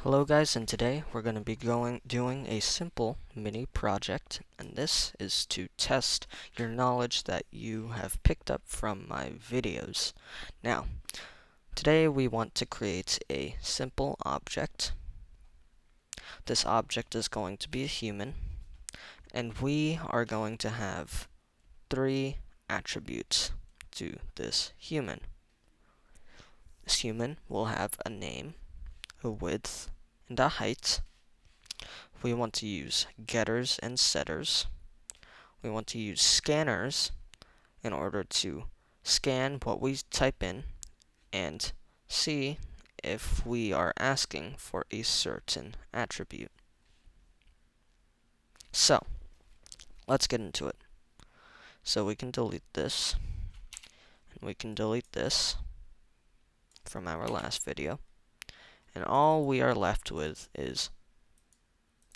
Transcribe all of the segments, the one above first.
Hello guys, and today we're going to be doing a simple mini project, and this is to test your knowledge that you have picked up from my videos. Now, today we want to create a simple object. This object is going to be a human, and we are going to have three attributes to this human. This human will have a name, a width, and a height. We want to use getters and setters. We want to use scanners in order to scan what we type in and see if we are asking for a certain attribute. So, let's get into it. So we can delete this, and we can delete this from our last video, and all we are left with is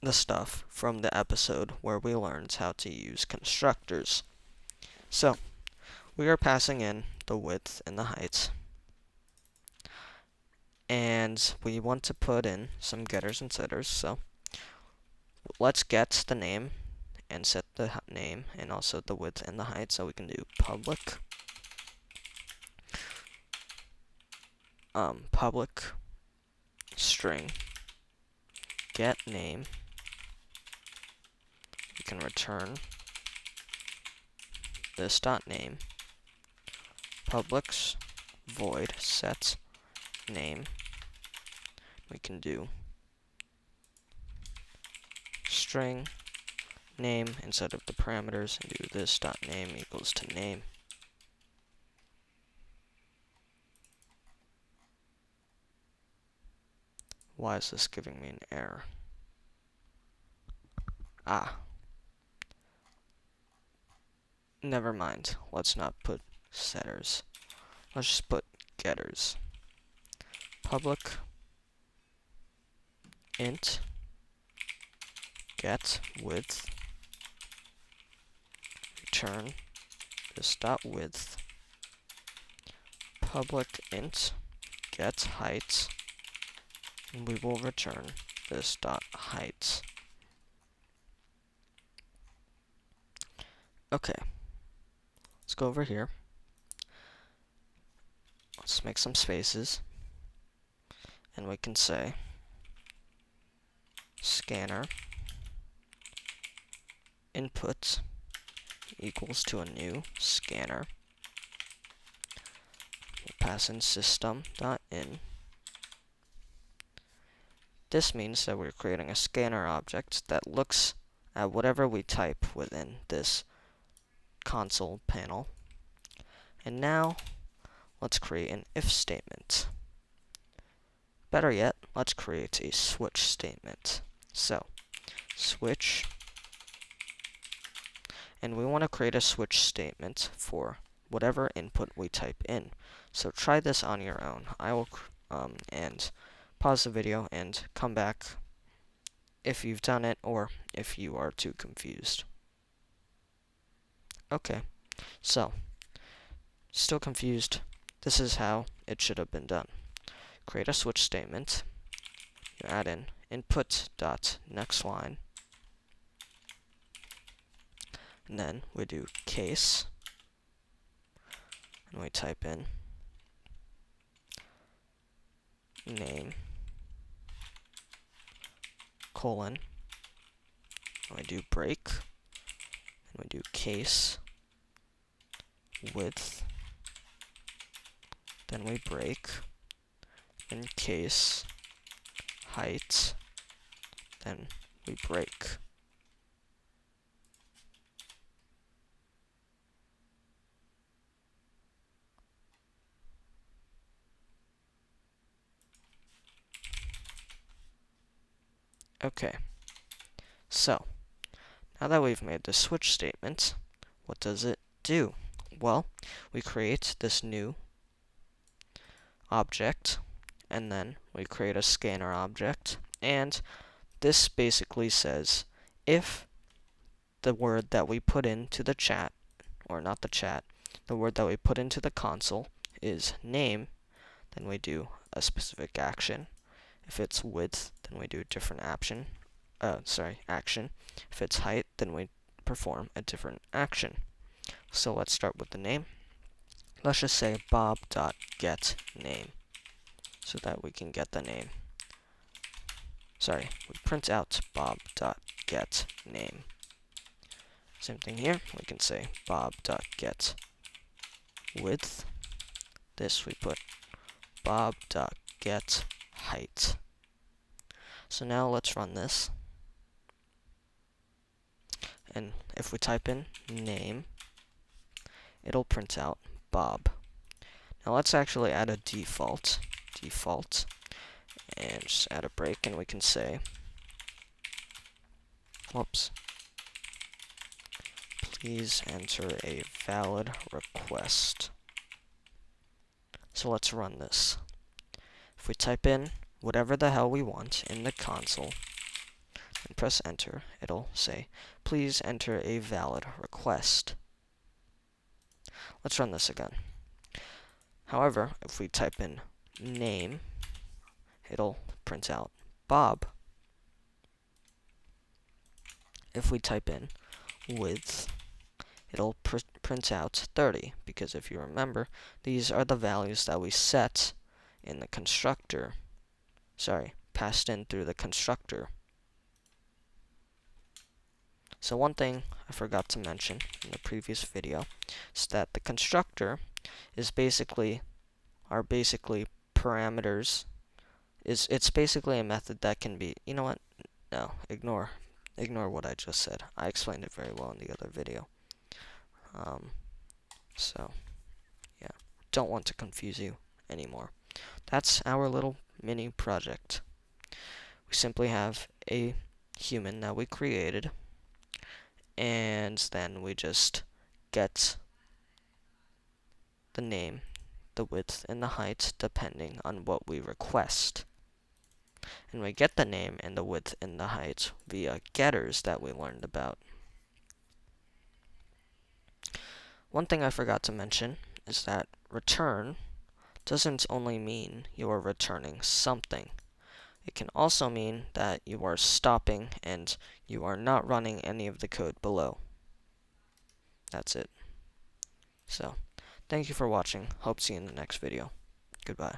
the stuff from the episode where we learned how to use constructors. So, we are passing in the width and the height, and we want to put in some getters and setters. So let's get the name and set the name and also the width and the height. So we can do public string get name. We can return this dot name, public's void set name. We can do string name instead of the parameters and do this dot name equals to name. Why is this giving me an error? Never mind. Let's not put setters. Let's just put getters. Public int get width, return this dot width, public int get height, and we will return this dot height. Okay, let's go over here. Let's make some spaces, and we can say scanner input equals to a new scanner. We'll pass in system.in. This means that we're creating a scanner object that looks at whatever we type within this console panel. And now, let's create an if statement. Better yet, let's create a switch statement. So, switch, and we want to create a switch statement for whatever input we type in. So try this on your own. I will and pause the video and come back if you've done it or if you are too confused. Okay, so still confused? This is how it should have been done. Create a switch statement. You add in input dot next line, and then we do case, and we type in name colon, and we do break, and we do case width, then we break, then case height, then we break. Okay, so now that we've made the switch statement, what does it do? Well, we create this new object, and then we create a scanner object, and this basically says if the word that we put into the chat, or not the chat, the word that we put into the console is name, then we do a specific action, If it's width, then we do a different action. Action. If it's height, then we perform a different action. So let's start with the name. Let's just say bob.getName so that we can get the name. We print out bob.getName. Same thing here. We can say bob.getWidth. This we put bob.getHeight. So now let's run this. And if we type in name, it'll print out Bob. Now let's actually add a default, and just add a break, and we can say, please enter a valid request. So let's run this. If we type in whatever the hell we want in the console and press enter, it'll say, please enter a valid request. Let's run this again. However, if we type in name, it'll print out Bob. If we type in width, it'll print out 30, because if you remember, these are the values that we set in the constructor. Passed in through the constructor. So one thing I forgot to mention in the previous video is that the constructor is basically parameters. It's basically a method that can be, you know what? No, ignore what I just said. I explained it very well in the other video. So yeah, don't want to confuse you anymore. That's our little mini project. We simply have a human that we created, and then we just get the name, the width, and the height depending on what we request. And we get the name and the width and the height via getters that we learned about. One thing I forgot to mention is that return doesn't only mean you are returning something. It can also mean that you are stopping and you are not running any of the code below. That's it. So, thank you for watching. Hope to see you in the next video. Goodbye.